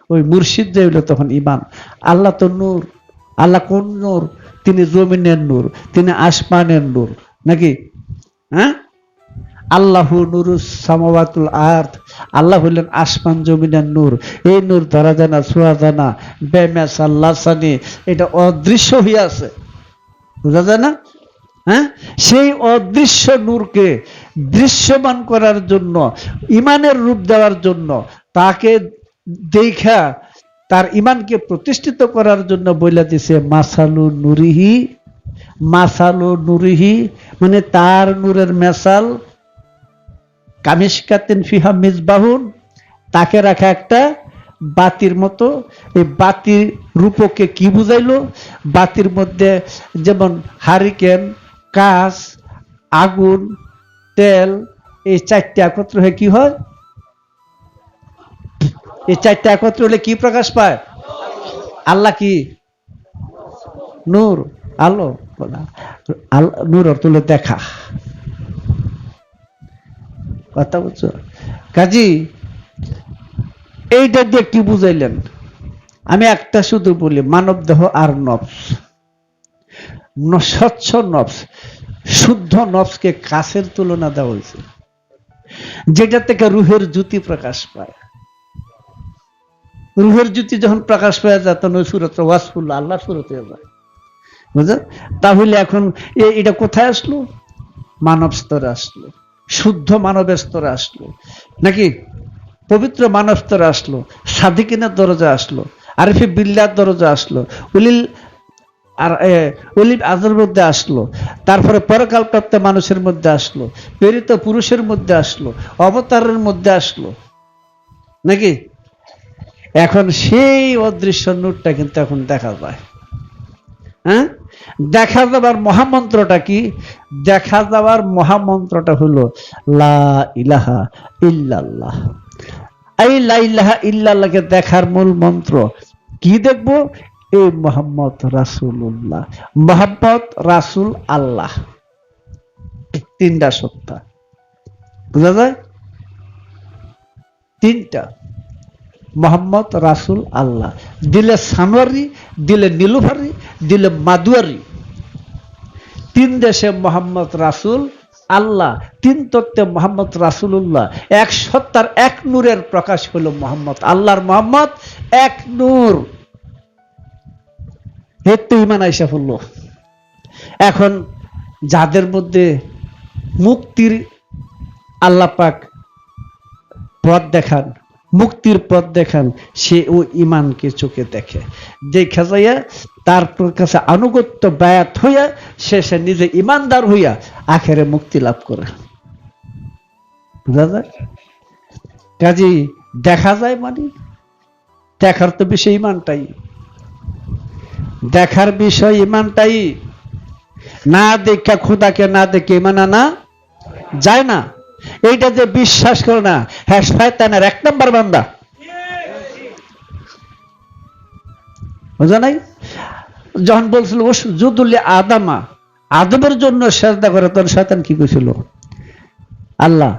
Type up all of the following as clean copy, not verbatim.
ওই মুর্শিদ যে হইলো তখন ইমান। আল্লাহ তো নূর। আল্লাহ কোন নূর? তিনি জমিনের নূর, তিনি আসমানের নূর, নাকি? হ্যাঁ, আল্লাহু নূরুস সামাওয়াতুল আরদ, আল্লাহ হলেন আসমান জমিনের নূর। এই নূর ধরা যায় না, ছোঁয়া যায় না, বেমেসাল লাসানি, এটা অদৃশ্য হয়ে আছে, বোঝা যায় না? হ্যাঁ, সেই অদৃশ্য নূরকে দৃশ্যমান করার জন্য, ইমানের রূপ দেওয়ার জন্য, তাকে দেখা তার ইমানকে প্রতিষ্ঠিত করার জন্য বলে দিছে মাসালু নুরিহি, মাসালু নুরিহি, মানে তার নূরের মেসাল কামিশকাতিন ফিহা মিসবাহুন, তাকে রাখা একটা বাতির মতো। এই বাতির রূপকে কি বুঝাইলো? বাতির মধ্যে যেমন হারিকেন, কাঁচ, আগুন, তেল, এই চারটে একত্র হয়ে কি হয়? এই চারটে একত্র হলে কি প্রকাশ পায়? আল্লাহ কি? নূর, আলো। নূর অর্থ হলো দেখা, কথা বুঝছো? কাজী এইটা দিয়ে কি বুঝাইলেন? আমি একটা শুধু বলি, মানব দেহ আর নফস, স্বচ্ছ নফস, শুদ্ধ নফসকে কাছের তুলনা দেওয়া হয়েছে, যেটা থেকে রুহের জ্যোতি প্রকাশ পায়। রুহের জ্যোতি যখন প্রকাশ পায় যায় তখন ওই সুরত ওয়াসফুল্লাহ, আল্লাহ সুরত হয়ে যায়, বুঝলেন? তাহলে এখন এটা কোথায় আসলো? মানব স্তরে আসলো, শুদ্ধ মানবের স্তরে আসলো, নাকি? পবিত্র মানব স্তরে আসলো, সাদিকিনের দরজা আসলো, আরিফে বিল্লাহর দরজা আসলো, উলিল আর অলিভ আজের মধ্যে আসলো, তারপরে পরকাল প্রাপ্ত মানুষের মধ্যে আসলো, প্রেরিত পুরুষের মধ্যে আসলো, অবতারের মধ্যে আসলো, নাকি? এখন সেই অদৃশ্য নূরটা কিন্তু এখন দেখা যায়। হ্যাঁ, দেখা যাবার মহামন্ত্রটা কি? দেখা যাবার মহামন্ত্রটা হলো লা ইলাহা ইল্লাল্লাহ। এই লা ইলাহা ইল্লাল্লাহকে দেখার মূল মন্ত্র কি? দেখবো এই মোহাম্মদ রাসূলুল্লাহ, মোহাম্মদ রাসূল আল্লাহ, তিনটা সত্তা, বুঝা যায়? তিনটা, মোহাম্মদ রাসূল আল্লাহ, দিলে সানোয়ারি, দিলে নীলুফারি, দিলে মাদুয়ারি, তিন দেশে মোহাম্মদ রাসূল আল্লাহ, তিন তত্ত্বে মোহাম্মদ রাসূলুল্লাহ, এক সত্তার এক নূরের প্রকাশ হলো মোহাম্মদ। আল্লাহর মোহাম্মদ এক নূর। হেতু ইমান আইসা পড়ল। এখন যাদের মধ্যে মুক্তির আল্লাহ পাক পথ দেখান, মুক্তির পথ দেখান, সে ও ইমানকে চোখে দেখে, দেখা যাইয়া তার কাছে আনুগত্য বায়াত হইয়া সে নিজে ইমানদার হইয়া আখেরে মুক্তি লাভ করে। বুঝা যায়? কাজী দেখা যায় মানে দেখার তো বিষয় ইমানটাই, দেখার বিষয় ইমানটাই। না দেখা, খোদাকে না দেখে ইমান আনা যায় না। এইটা যে বিশ্বাস করে না, হ্যাঁ শয়তানের এক নম্বর বান্দা, বুঝা নাই? যখন বলছিল ওসজুদুল্লি আদামা, আদমের জন্য সেজদা করে, তখন শয়তান কি কইছিল? আল্লাহ,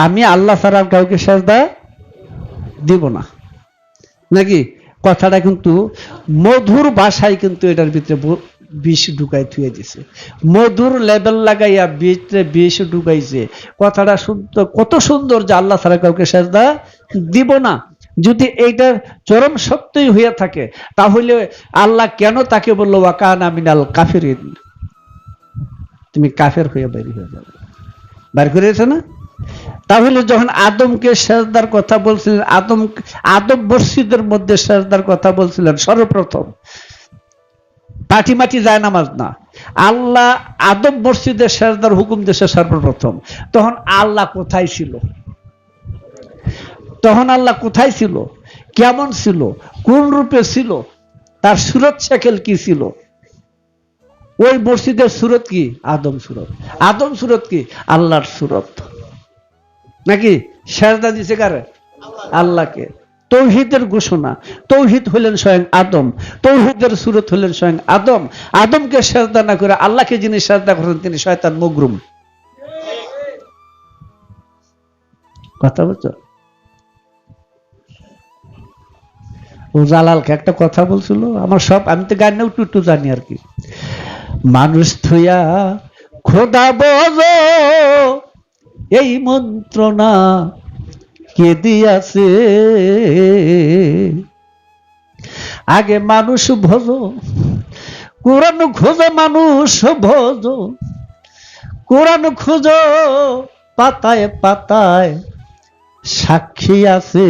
আমি আল্লাহ ছাড়া কাউকে সেজদা দিব না, নাকি? কথাটা কিন্তু মধুর ভাষায় কিন্তু এটার ভিতরে বিষ ঢুকাই থুয়ে দিছে, মধুর লেবেল লাগাইয়া ভিতরে বিষ ঢুকাইছে। কথাটা শুনতে কত সুন্দর যে আল্লাহ ছাড়া কাউকে সেজদা দিব না। যদি এইটা চরম সত্যই হয়ে থাকে, তাহলে আল্লাহ কেন তাকে বললো ওয়াকানা মিনাল কাফিরিন, তুমি কাফের হয়ে বের হয়ে যাবে, বের করেছে না? তাহলে যখন আদমকে সেজদার কথা বলছিলেন, আদম মসজিদের মধ্যে সেজদার কথা বলছিলেন, সর্বপ্রথম পাটি মাটি যায় নামাজ না, আল্লাহ আদম মসজিদের সেজদার হুকুম দিয়েছে সর্বপ্রথম। তখন আল্লাহ কোথায় ছিল? তখন আল্লাহ কোথায় ছিল? কেমন ছিল? কোন রূপে ছিল? তার সুরত শাকেল কি ছিল? ওই মসজিদের সুরত কি? আদম সুরত। আদম সুরত কি? আল্লাহর সুরত, নাকি? সেজদা দিছে কারে? আল্লাহকে। তৌহিদের ঘোষণা, তৌহিদ হলেন স্বয়ং আদম, তৌহিদের সুরত হলেন স্বয়ং আদম। আদমকে সেজদা না করে আল্লাহকে যিনি সেজদা করেন তিনি শয়তান মুগরুম। কথা বলছো? ও জালালকে একটা কথা বলছিল, আমার সব আমি তো গান একটু একটু জানি আর কি। মানুষ থুয়া খোদা বজ, এই মন্ত্রণা কে দিয়াছে, আগে মানুষ ভজ, কোরআন খোঁজো মানুষ ভজ, কোরআন খোঁজো পাতায় পাতায় সাক্ষী আছে,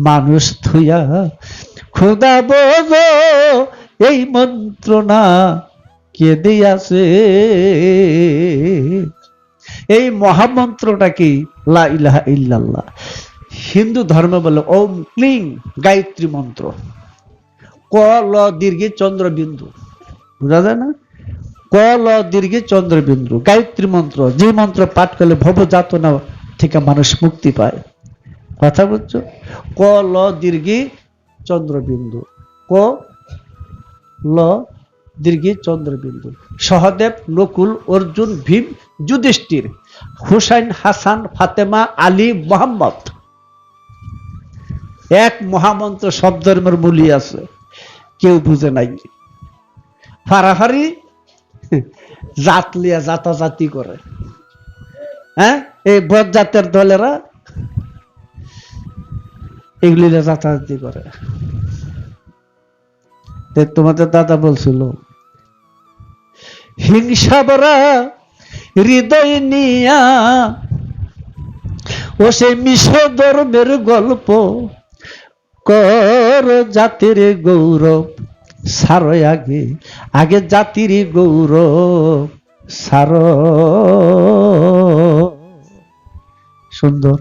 মানুষ থুয়া খোদা বজ, এই মন্ত্রণা কে দিয়াছে। এই মহামন্ত্রটা কি? লা ইলাহা ইল্লাল্লাহ। হিন্দু ধর্ম বলে ওম ক্লিং গায়ত্রী মন্ত্র। ক ল দীর্ঘে চন্দ্রবিন্দু, বুঝা যায় না? ক ল দীর্ঘে চন্দ্রবিন্দু গায়ত্রী মন্ত্র, যে মন্ত্র পাঠ করলে ভব যাতনা থেকে মানুষ মুক্তি পায়। কথা বুঝছো? ক ল দীর্ঘে চন্দ্রবিন্দু, ক ল দীর্ঘে চন্দ্রবিন্দু। সহদেব, নকুল, অর্জুন, ভীম, যুধিষ্ঠির, হুসাইন, হাসান, ফাতেমা, আলী, মোহাম্মদ। এক মহামন্ত্র সব ধর্মের মূলই আছে, কেউ বুঝে নাই। ফারাফারি জাত লিয়া জাতাজাতি করে, হ্যাঁ, এই বদ জাতের দলেরা এগুলি জাতাজাতি করে। তোমাদের দাদা বলছিল, হিংসা ভরা হৃদয় নিয়া ও সেই মিশ ধর্মের গল্প কর, জাতির গৌরব সারো আগে, আগে জাতির গৌরব সারো। সুন্দর।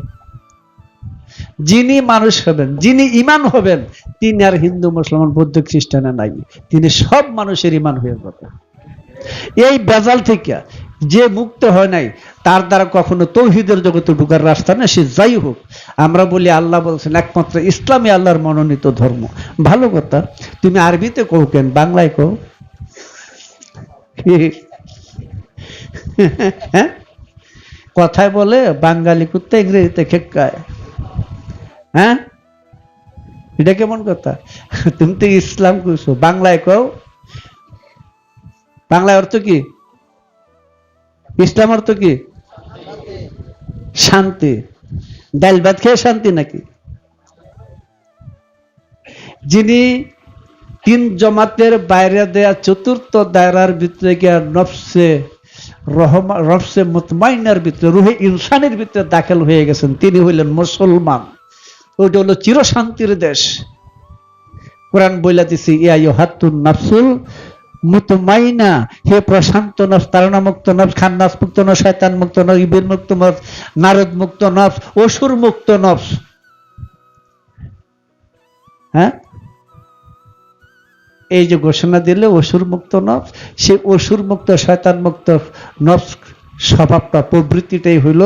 যিনি মানুষ হবেন, যিনি ইমান হবেন, তিনি আর হিন্দু, মুসলমান, বৌদ্ধ, খ্রিস্টানে নাই, তিনি সব মানুষের ইমান হয়ে যাবে। এই বেজাল থেকে যে মুক্ত হয় নাই, তার দ্বারা কখনো তৌহিদের জগতে ঢুকার রাস্তা না। সে যাই হোক, আমরা বলি আল্লাহ বলছেন একমাত্র ইসলামী আল্লাহর মনোনীত ধর্ম। ভালো কথা, তুমি আরবিতে কও কেন, বাংলায় কও। হ্যাঁ, কথায় বলে বাঙালি কুত্তা ইংরেজিতে খেকায়। হ্যাঁ, এটা কেমন কথা? তুমি তো ইসলাম কইছো, বাংলায় কও। বাংলায় অর্থ কি? ইসলাম অর্থ কি? শান্তি। ডাল ভাত খেয়ে শান্তি নাকি? যিনি তিন জমাতের বাইরে দেয়া চতুর্থ দায়রার ভিতরে গিয়া নফসে রহমান, নফসে মুতমাইনার ভিতরে, রুহে ইনসানের ভিতরে দাখিল হয়ে গেছেন, তিনি হইলেন মুসলমান। ওইটা হলো চিরশান্তির দেশ। কোরআন বইলা দিছি, ইয়া আইয়ুহাতুন নাফসুল মুতমাইনা, হে প্রশান্ত নফস, তাড়না মুক্ত নফস, খান্নাস মুক্ত নফস, শয়তান মুক্ত নফস, ইবিল মুক্ত নফস, নারদ মুক্ত নফস, অসুর মুক্ত নফস। হ্যাঁ, এই যে ঘোষণা দিলে অসুর মুক্ত নফস, সে অসুর মুক্ত শয়তান মুক্ত নফস স্বভাবটা, প্রবৃত্তিটাই হইল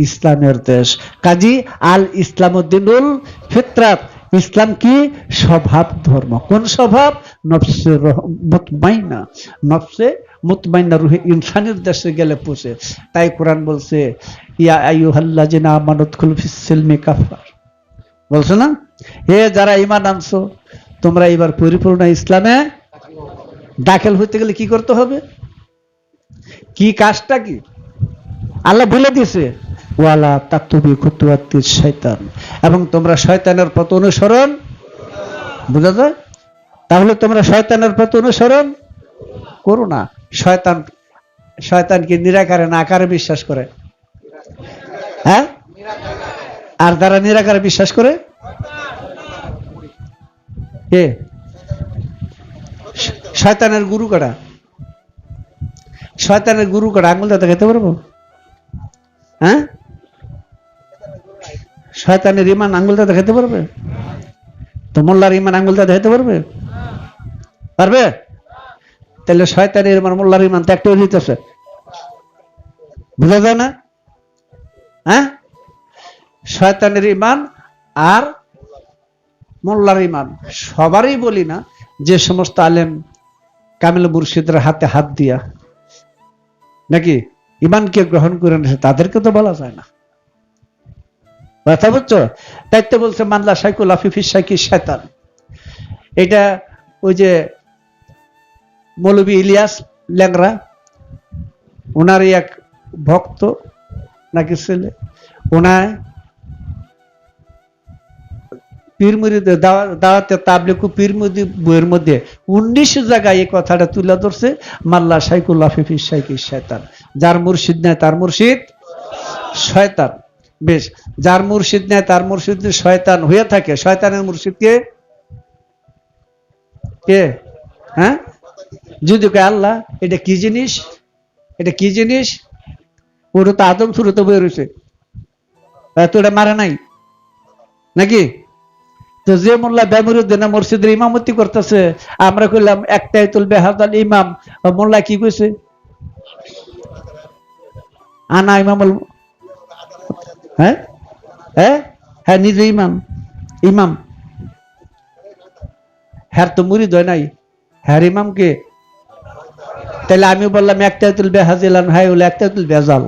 ইসলামের দেশ। কাজী আল ইসলামউদ্দিনুল ফিতরাত, ইসলাম কি? স্বভাব ধর্ম। কোন স্বভাব? নফসে মুতমাইনা, নফসে মুতমাইনা, রুহে ইনসানের দেশে গেলে পৌঁছে। তাই কোরআন বলছে, ইয়া আইয়ুহাল্লাযিনা আমানু উদখুলু ফিস-সিলমি কাফা, বলছে না? হে যারা ঈমান আনছো, তোমরা এবার পরিপূর্ণ ইসলামে দাখিল হইতে গেলে কি করতে হবে? কি কাজটা কি? আল্লাহ বলে দিয়েছে, ওয়ালা তাকতুবি খুতুওয়াতিশ শাইতান, এবং তোমরা শয়তানের পথ অনুসরণ, বুঝা যায়? তাহলে তোমরা শয়তানের পথ অনুসরণ করো না। শয়তান, শয়তান কি নিরাকারে না আকারে বিশ্বাস করে? হ্যাঁ, আর যারা নিরাকারে বিশ্বাস করে, কে? শয়তানের গুরু কাটা, শয়তানের গুরু কাটা, আঙুলটা দেখাতে পারবো? হ্যাঁ, শয়তানের ইমান আঙুলটা দেখাতে পারবে? তো মোল্লার ইমান আঙুলটা দেখাতে পারবে? পারবে? তাহলে শয়তানের ইমান, মোল্লার ইমান তো একটা হইতেছে, বুঝা যায় না? হ্যাঁ, শয়তানের ইমান আর মোল্লার ইমান সবারই বলি না, যে সমস্ত আলেম কামিল মুর্শিদের হাতে হাত দিয়া নাকি ইমানকে গ্রহণ করে নিয়েছে, তাদেরকে তো বলা যায় না। কথা বুঝছো? তাই তো বলছে মানলা সাইকুল আফিফিস সাইকি শয়তান। এটা ওই যে মৌলবী ইলিয়াস ল্যাংরা, ওনারই এক ভক্ত নাকি ছেলে, ওনায় পীর মুরিদ দাওয়াতে তাবলিগ পীর মুরিদ বইয়ের মধ্যে 19 জায়গায় এই কথাটা তুলে ধরছে, মাল্লা সাইকুল আফিফিস সাইকি শয়তান। যার মুর্শিদ নেয় তার মুর্শিদ শয়তান। বেশ, যার মুর্শিদ নেয় তার মুর্শিদ শয়তান হয়ে থাকে, শয়তানের মুর্শিদ কে? কে? হ্যাঁ, যদি কে আল্লাহ। এটা কি জিনিস? এটা কি জিনিস? ওটা তো আদম শুরুতে বয়ে রয়েছে, তো এটা মারে নাই নাকি? তো যে মোল্লা বেমুরুদ্দিন মসজিদের ইমামতি করতেছে, আমরা কইলাম একটাই তুলবে হাজাল ইমাম, মোল্লা কি কইছে? আনা ইমামুল, হ্যাঁ হ্যাঁ হ্যাঁ, নিজে ইমাম। ইমাম হ্যার তো মুরিদ হয় নাই, হ্যার ইমাম কে? তাহলে আমি বললাম একটাই তুলবে হাজিলান, ভাই হলো একটাই তুলবে হাজাল।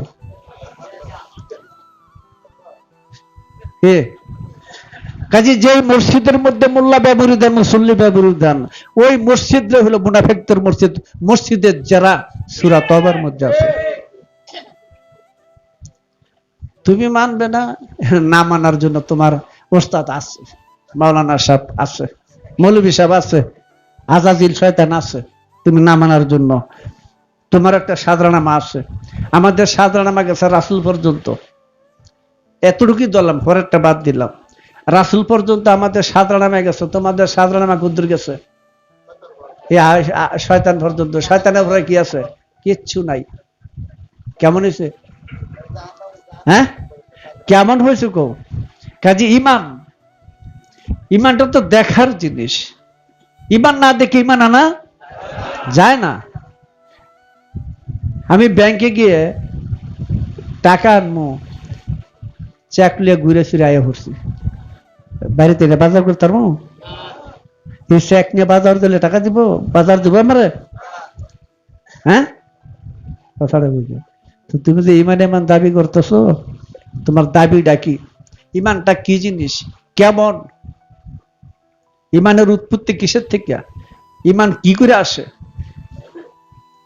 কাজে যে মসজিদের মধ্যে মোল্লা ব্যবহৃদান মুসল্লি ব্যবহৃদান, ওই মসজিদ হলো মুনাফিকদের মসজিদ। মসজিদের যারা সূরা তওবার মধ্যে আছে। তুমি মানবে না, না মানার জন্য তোমার ওস্তাদ আছে, মাওলানা সাহেব আছে, মৌলভী সাহেব আছে, আজাজিল শয়তান আছে। তুমি না মানার জন্য তোমার একটা সাদরানামা আছে। আমাদের সাদরানামা গেছে রাসূল পর্যন্ত, এতটুকুই ধরলাম, পরেরটা বাদ দিলাম। রাসূল পর্যন্ত আমাদের সাদরানামা গেছে, তোমাদের সাদরানামা কুদ্দুর গেছে শয়তান পর্যন্ত। শয়তানের উপরে কি আছে? কিচ্ছু নাই। কেমন হয়েছে? হ্যাঁ, কেমন হয়েছে কো? কাজে ইমান, ইমানটা তো দেখার জিনিস। ইমান না দেখে ইমান আনা যায় না। আমি ব্যাংকে গিয়ে টাকা আনবো, চেক লিয়ে ঘুরে ফিরে আয়া পড়ছি, বাড়িতে বাজার করতে পারবো? এই চেক নিয়ে বাজার দিলে টাকা দিব? বাজার দিব আমারে? হ্যাঁ, কথাটা বুঝো। তো তুমি যে ইমান ইমান দাবি করতেছো, তোমার দাবিটা কি? ইমানটা কি জিনিস? কেমন? ইমানের উৎপত্তি কিসের থেকে? ইমান কি করে আসে?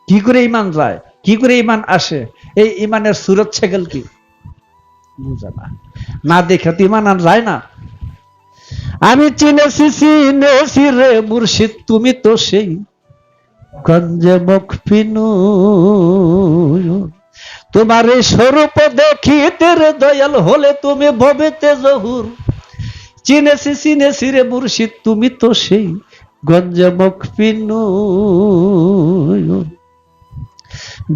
কি করে ইমান যায়? কি করে ইমান আসে? এই ইমানের সুরত ছেগেল কি বুঝা না, না দেখে তো ইমান আর যায় না। আমি চিনেছি চিনেছি রে মুর্শিদ, তুমি তো সেই গঞ্জে মুখ পিনু, তোমার এই স্বরূপ দেখিতে রে দয়াল হলে তুমি ভবেতে জহুর। চিনেছি চিনেছি রে মুর্শিদ, তুমি তো সেই গঞ্জে মুখ পিনু,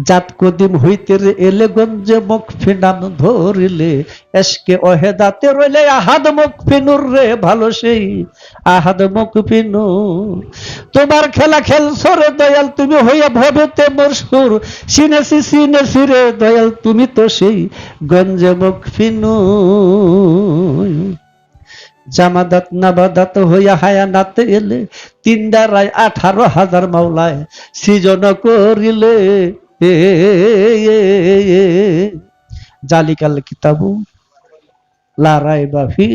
জাত কদিম হইতে রে এলে গঞ্জে মুখ ফিনাম ধরিলে, এসকে অহেদাতে রইলে আহাদ মুখ ফিনুর রে ভালো সেই আহাদ মুখ ফিনু। তোমার খেলা খেলছো রে দয়াল, তুমি হইয়া ভবেতে মরসুর। চিনেছি চিনেছি রে দয়াল, তুমি তো সেই গঞ্জে মুখ ফিনু। জামাদাত নাবাদাত হইয়া হায়ানাতে এলে, 3,18,000 মাওলায় সৃজন করিলে। জালিকাল কিতাবু লা রাইবা ফি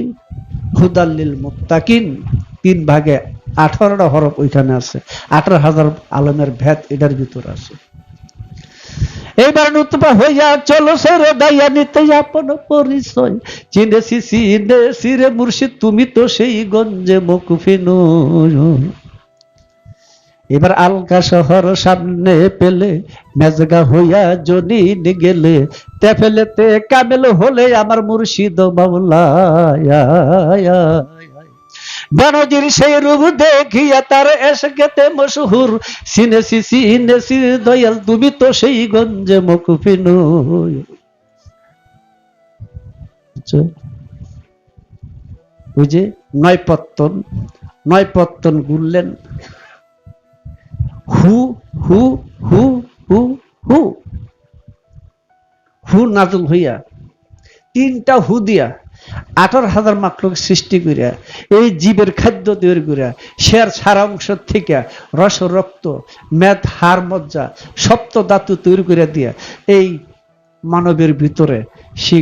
হুদাল লিল মুত্তাকিন। 3 ভাগে 18টা হরফ ওইখানে আছে, 18,000 আলমের ভেদ এটার ভিতর আছে। এইবার নতুবা হইয়া চলো সেরে দাইয়া নিতে আপন পরিচয়। চিনেছি চিনেছি রে মুর্শিদ, তুমি তো সেই গঞ্জে মুখ ফিনু। এবার আলকা শহর সামনে পেলে, মেজগা হইয়া জনিন গেলে, তে ফেলেতে কামেল হলে আমার মুর্শিদ মাওলা। বানজির সেই রূপ দেখিয়া তার এসকেতে মশহুর। চিনেছি চিনেছি দয়াল, তুমি তো সেই গঞ্জে মুখ ফিনু। ওই যে নয়পত্তন গুনলেন, হু হু হু হু হু হু নাজুল হইয়া, 3টা হু দিয়া 18,000 মাখলুক সৃষ্টি করিয়া, এই জীবের খাদ্য তৈরি করিয়া, শের সারা অংশ থেকে রস রক্ত মেদ হাড় মজ্জা সপ্ত ধাতু তৈরি করে দিয়া এই মানবের ভিতরে সে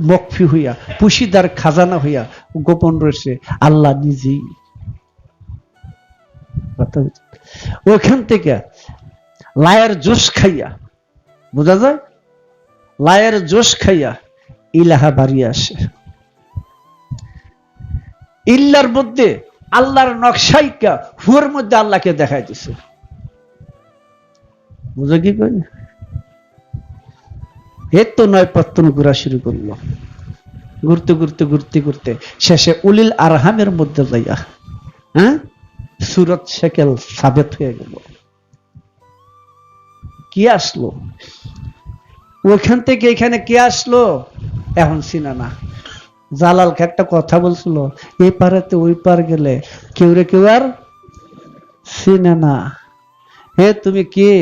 মকফি হইয়া, পুশিদার খাজানা হইয়া গোপন রয়েছে আল্লাহ নিজেই। ওইখান থেকে লায়ের জোশ খাইয়া, বোঝা যায়, লায়ের জোশ খাইয়া ইলাহা বাড়িয়ে আসে। ইল্লার মধ্যে আল্লাহর নকশাইকা হুয়ার মধ্যে আল্লাহকে দেখাই দিছে। বুঝো কি কই? এর তো নয় পত্তন ঘুরা শুরু করলো, ঘুরতে ঘুরতে ঘুরতে ঘুরতে শেষে উলিল আরহামের মধ্যে যাইয়া সুরত শেকেল সাবেত হয়ে গেল। কি আসলো ওইখান থেকে এখানে? কি আসলো এখন চিনা না। জালালকে একটা কথা বলছিল, এই পারেতে ওই পার গেলে কেউ রে কেউ আর চিনে না। হে তুমি কে?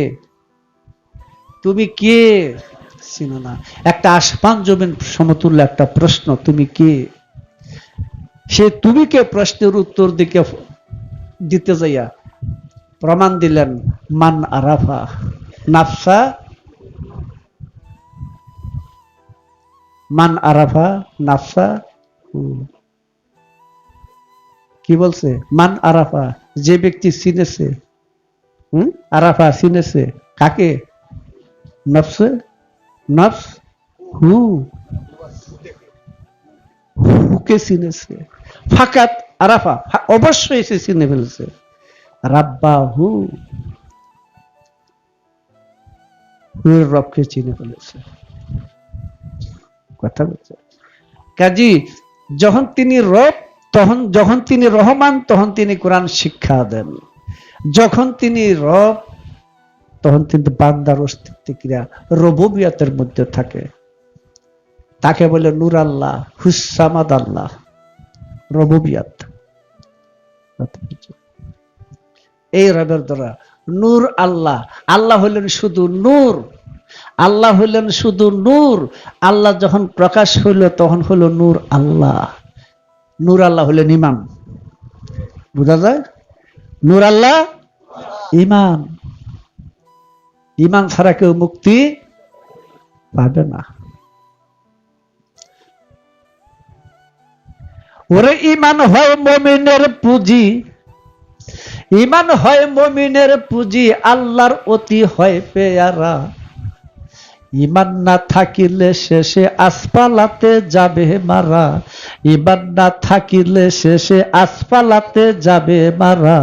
তুমি কে? চিনো না। একটা আসমান জমিন সমতুল্য একটা প্রশ্ন, তুমি কে? সে তুমি কে প্রশ্নের উত্তর দিকে দিতে যাইয়া প্রমাণ দিলেন মান আরাফা নাফসা, মান আরাফা নাফসা। কি বলছে? মান আরাফা, যে ব্যক্তি চিনেছে। আরাফা চিনেছে কাকে? নফসে, নফস হু, হুকে চিনেছে। ফাকাত আরাফা, অবশ্যই সে চিনে ফেলছে রাব্বা হু, হুয়ের রবকে চিনে ফেলেছে। কথা বলছে কাজী যখন তিনি রব, তখন যখন তিনি রহমান তখন তিনি কোরআন শিক্ষা দেন। যখন তিনি রব তখন কিন্তু বান্দার অস্তিত্ব ক্রিয়া রবুবিয়াতের মধ্যে থাকে। তাকে বলে নূর আল্লাহ, হুসামাদ আল্লাহ, রবুবিয়াত। এই রবের দ্বারা নূর আল্লাহ, আল্লাহ হলেন শুধু নূর, আল্লাহ হইলেন শুধু নূর। আল্লাহ যখন প্রকাশ হইল তখন হলো নূর আল্লাহ। নূর আল্লাহ হলেন ইমান। বুঝা যায়? নূর আল্লাহ ইমান। ইমান ছাড়া কেউ মুক্তি পাবে না। ওরে ইমান হয় মুমিনের পুঁজি, ইমান হয় মুমিনের পুঁজি, আল্লাহর অতি হয় পেয়ারা। ইমান না থাকিলে শেষে আসফালাতে যাবে মারা, ইমান না থাকিলে শেষে আসফালাতে যাবে মারা।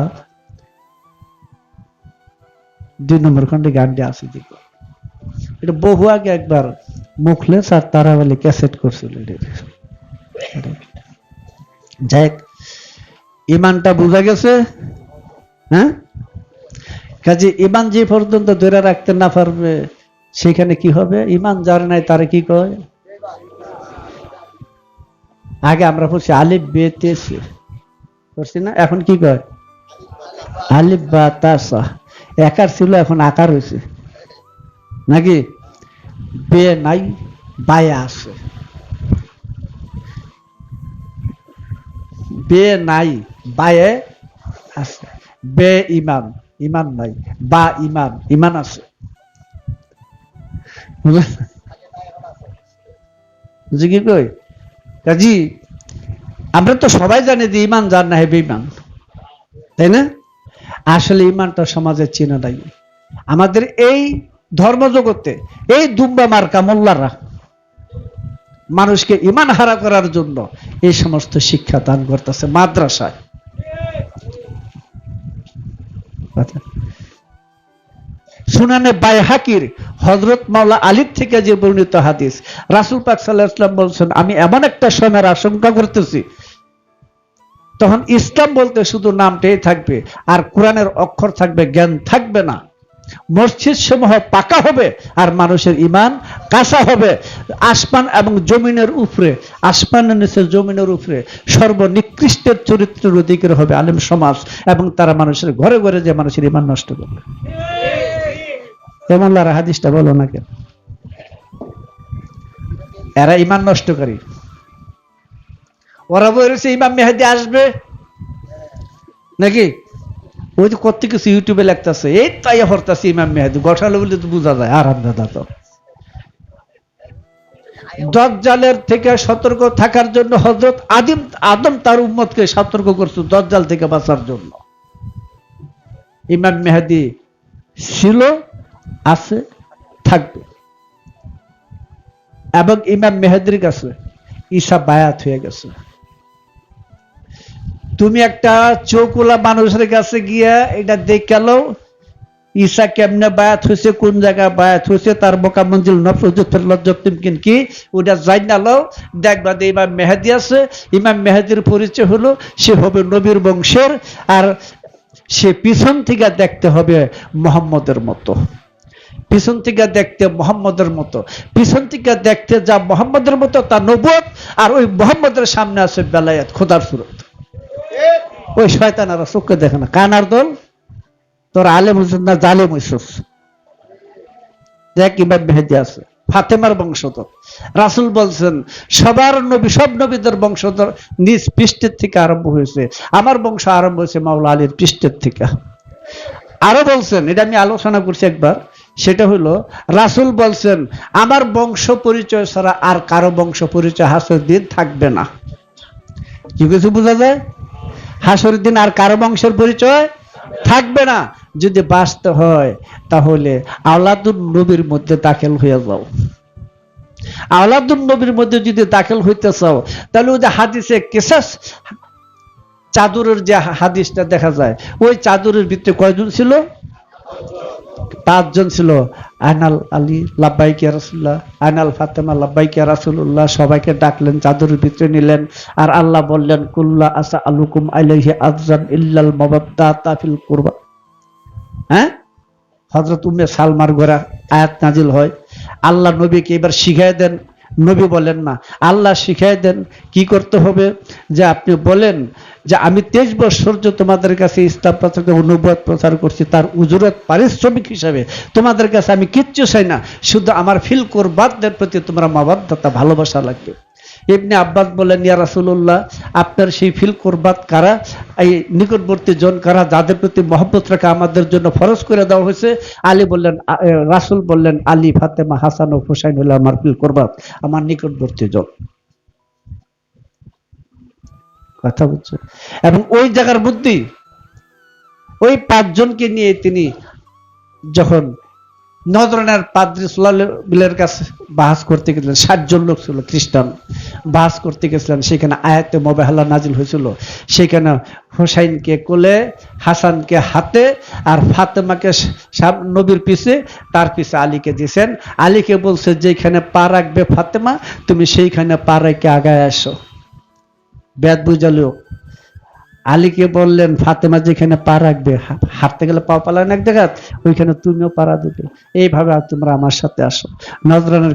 2 নম্বর খন্ডে গানটি আছে, দেখো এটা বহু আগে একবার মুখলেস আর তারাওয়ালি ক্যাসেট করছিল। যাই ইমানটা বোঝা গেছে। হ্যাঁ, কাজে ইমান যে পর্যন্ত ধরে রাখতে না পারবে সেখানে কি হবে? ইমান যার নাই তারে কি কয়? আগে আমরা পড়ছি আলিফ বে তেসি পড়ছি না, এখন কি কয়? আলিফ বা তাসা। একার ছিল এখন আকার হয়েছে নাকি? বে নাই, বায়ে আছে। বে নাই, বায়ে আছে। বে ইমান, ইমান নাই। বা ইমান, ইমান আছে। কি কই কাজী আমরা তো সবাই জানি যে ইমান যার না হেবে ইমান, তাই না? আসলে ইমানটা সমাজের চিনা নাই। আমাদের এই ধর্মজগতে এই দুম্বা মার্কা মোল্লারা মানুষকে ইমান হারা করার জন্য এই সমস্ত শিক্ষা দান করতেছে মাদ্রাসায়। সুনানে বাইহাকির হযরত মাওলা আলী থেকে যে বর্ণিত হাদিস, রাসূল পাক সাল্লাল্লাহু আলাইহি ওয়াসাল্লাম বলেছেন, আমি এমন একটা সময়ের আশঙ্কা করতেছি তখন ইসলাম বলতে শুধু নামটাই থাকবে আর কোরআনের অক্ষর থাকবে, জ্ঞান থাকবে না। মসজিদ সমূহ পাকা হবে আর মানুষের ঈমান কাঁচা হবে। আসমান এবং জমিনের উপরে, আসমানের নিচে জমিনের উপরে সর্বনিকৃষ্টের চরিত্রের অধিকারী হবে আলেম সমাজ, এবং তারা মানুষের ঘরে ঘরে যে মানুষের ঈমান নষ্ট করবে। এমন লারা হাদিসটা বলো না কেন? এরা ঈমান নষ্টকারী। ওরা বলেছে ইমাম মেহেদী আসবে নাকি? ওই যে কত কিছু ইউটিউবে লেখতেছে, এই তাই হরতাছে ইমাম মেহেদী, গঠালো বলে তো বোঝা যায়। আরাম দাদা তো দজ্জালের থেকে সতর্ক থাকার জন্য হযরত আদম তার উম্মতকে সতর্ক করছে দজ্জাল থেকে বাঁচার জন্য। ইমাম মেহেদী ছিল, আছে, থাকবে। এবং ইমাম মেহেদীর কাছে ঈসা বায়াত হয়ে গেছে। তুমি একটা চোখওয়ালা মানুষের কাছে গিয়া এটা দেখালো ঈসা কেমনে বায়াত হয়েছে, কোন জায়গায় বায়াত হয়েছে, তার বোকা মঞ্জিল নফরুদ্দিন কি ওটা যাই না লো, দেখবা যে ইমাম মেহেদী আছে। ইমাম মেহেদীর পরিচয় হলো সে হবে নবীর বংশের, আর সে পিছন থেকে দেখতে হবে মুহাম্মদের মতো, পিছন থেকে দেখতে মুহাম্মদের মতো, পিছন থেকে দেখতে যা মুহাম্মদের মতো তা নবুয়ত, আর ওই মুহাম্মদের সামনে আছে বেলায়েত, খোদার সুরত। ওই শয়তানেরা চোখে দেখে না। কানার দল, তোর আলেম হইছিস না জালেম হইছিস? দেখ ইমাম মেহেদী আছে, ফাতেমার বংশধর। রাসূল বলছেন সবার নবী, সব নবীদের বংশধর নিজ পৃষ্ঠের থেকে আরম্ভ হয়েছে, আমার বংশ আরম্ভ হয়েছে মাওলা আলীর পৃষ্ঠের থেকে। আরো বলছেন, এটা আমি আলোচনা করছি একবার, সেটা হলো রাসূল বলছেন আমার বংশ পরিচয় ছাড়া আর কারো বংশ পরিচয় হাসরের দিন থাকবে না। কি কিছু বোঝা যায়? হাসরের দিন আর কারো বংশের পরিচয় থাকবে না। যদি বাঁচতে হয় তাহলে আওলাদুন নবীর মধ্যে দাখিল হয়ে যাও। আওলাদুন নবীর মধ্যে যদি দাখিল হইতে চাও তাহলে ওই যে হাদিসে কিসাস চাদরের যে হাদিসটা দেখা যায়, ওই চাদরের ভিতরে কয়জন ছিল? 5 জন ছিল। আনাল আলী লাব্বাইক ইয়া রাসূলুল্লাহ, আনাল ফাতেমা লাব্বাইক ইয়া রাসূলুল্লাহ। সবাইকে ডাকলেন, চাদরের ভিতরে নিলেন, আর আল্লাহ বললেন কুল্লা আসা আলুকুম আলাইহি আজরান ইল্লাল মাওয়াদ্দাতা ফিল কুরবা। হ্যাঁ, হযরত উম্মে সালমার ঘরে আয়াত নাজিল হয়। আল্লাহ নবীকে এবার শিখাই দেন। নবী বলেন না, আল্লাহ শিখাই দেন কি করতে হবে, যে আপনি বলেন যে আমি 23 বছর যে তোমাদের কাছে ইসলাম প্রচার নবুয়ত প্রচার করছি, তার উজুরত পারিশ্রমিক হিসাবে তোমাদের কাছে আমি কিচ্ছু চাই না, শুধু আমার ফিল কুরবাতদের প্রতি তোমরা মাওয়াদ্দাতা ভালোবাসা লাগবে। ইবনে আব্বাস বলেন ইয়া রাসূলুল্লাহ, আপনার সেই ফিল কুরবাত কারা, এই নিকটবর্তী জন কারা, যাদের প্রতি মহব্বত রাখা আমাদের জন্য ফরজ করে দেওয়া হয়েছে? আলী বললেন, রাসূল বললেন আলী, ফাতেমা, হাসান ও হুসাইন হলো আমার ফিল কুরবাত, আমার নিকটবর্তী জন। কথা বুঝছো? এবং ওই জায়গার বুদ্ধি ওই 5 জনকে নিয়ে তিনি যখন নজরানের পাদ্রী সুলাইমানের কাছে বাহাস করতে গেছিলেন, 60 জন লোক ছিল খ্রিস্টান, বাহাস করতে গেছিলেন, সেখানে আয়াতে মুবাহালা নাজিল হয়েছিল। সেখানে হুসাইনকে কোলে, হাসানকে হাতে, আর ফাতেমাকে নবীর পিছে, তার পিছে আলীকে দিয়েছেন। আলীকে বলছে যেখানে পা রাখবে ফাতেমা, তুমি সেইখানে পা রেখে আগায় আসো। বেদ বুঝালো। আলীকে বললেন ফাতেমা যেখানে পা রাখবে, হাঁটতে গেলে পা পালান এক জায়গা, ওইখানে তুমিও পাড়া দেবে, এইভাবে তোমরা আমার সাথে আসো। নজরানের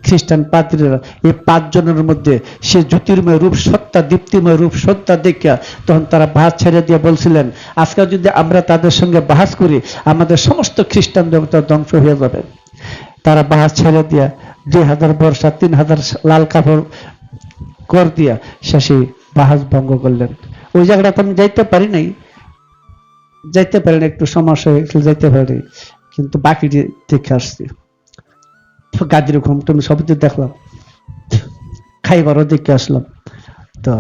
খ্রিস্টান পাদ্রীরা এই 5 জনের মধ্যে সে জ্যোতির্ময় রূপ সত্তা, দীপ্তিময় রূপ সত্তা দেখিয়া তখন তারা বাহাস ছেড়ে দিয়ে বলছিলেন আজকে যদি আমরা তাদের সঙ্গে বাহাস করি আমাদের সমস্ত খ্রিস্টান দেবতা ধ্বংস হয়ে যাবে। তারা বাহাস ছেড়ে দিয়া 2000 বর্ষা 3000 লাল কাপড় কর দিয়া শেষে বাহাস ভঙ্গ করলেন। ওই জায়গাটা আমি যাইতে পারি নাই, একটু সমস্যা হয়েছিল, যাইতে পারি, কিন্তু বাকি দেখে আসছি। গাদির ঘুম টুম সবই দেখলাম, খাইবারও দেখে আসলাম। তো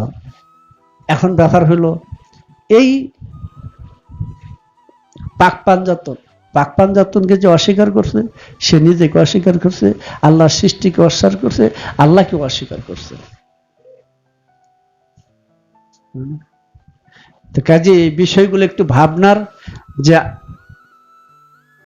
এখন ব্যাপার হলো এই পাক পাঞ্জাতনকে যে অস্বীকার করছে, সে নিজেকে অস্বীকার করছে, আল্লাহর সৃষ্টিকে অস্বীকার করছে, আল্লাহকে অস্বীকার করছে। তো কাজে এই বিষয়গুলো একটু ভাবনার, যে